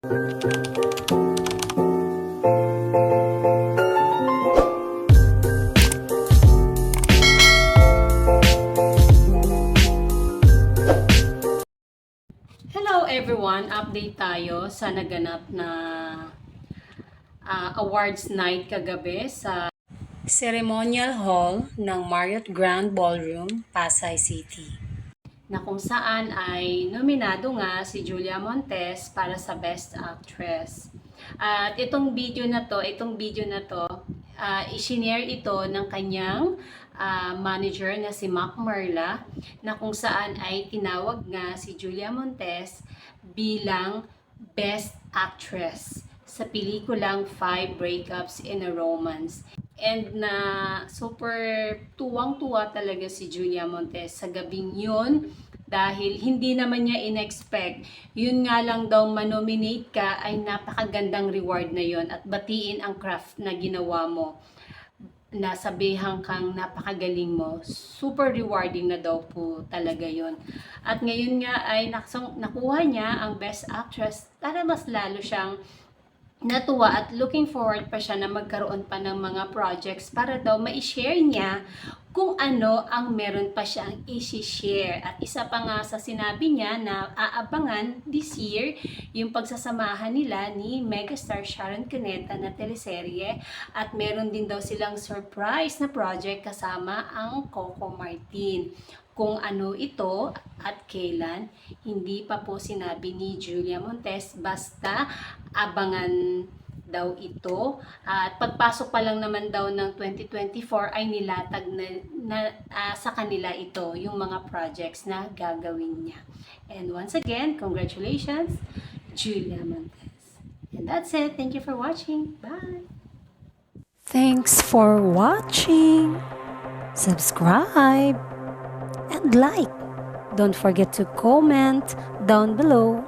Hello everyone! Update tayo sa naganap na awards night kagabi sa Ceremonial Hall ng Marriott Grand Ballroom, Pasay City, na kung saan ay nominado nga si Julia Montes para sa Best Actress. At itong video na to, i-share ito ng kanyang manager na si Mac Merla, na kung saan ay tinawag nga si Julia Montes bilang Best Actress sa pelikulang Five Breakups in a Romance. And na super tuwang-tuwa talaga si Julia Montes sa gabing yun, dahil hindi naman niya in-expect. Yun nga lang daw manominate ka ay napakagandang reward na yun, at batiin ang craft na ginawa mo. Nasabihan kang napakagaling mo. Super rewarding na daw po talaga yun. At ngayon nga ay nakuha niya ang Best Actress, para mas lalo siyang natuwa at looking forward pa siya na magkaroon pa ng mga projects para daw ma-share niya kung ano ang meron pa siyang i-share. At isa pa nga sa sinabi niya na aabangan this year yung pagsasamahan nila ni megastar Sharon Cuneta na teleserye, at meron din daw silang surprise na project kasama ang Coco Martin. Kung ano ito at kailan, hindi pa po sinabi ni Julia Montes, basta abangan daw ito. At pagpasok pa lang naman daw ng 2024 ay nilatag sa kanila ito, yung mga projects na gagawin niya. And once again, congratulations, Julia Montes. And that's it. Thank you for watching. Bye! Thanks for watching. Subscribe and like. Don't forget to comment down below.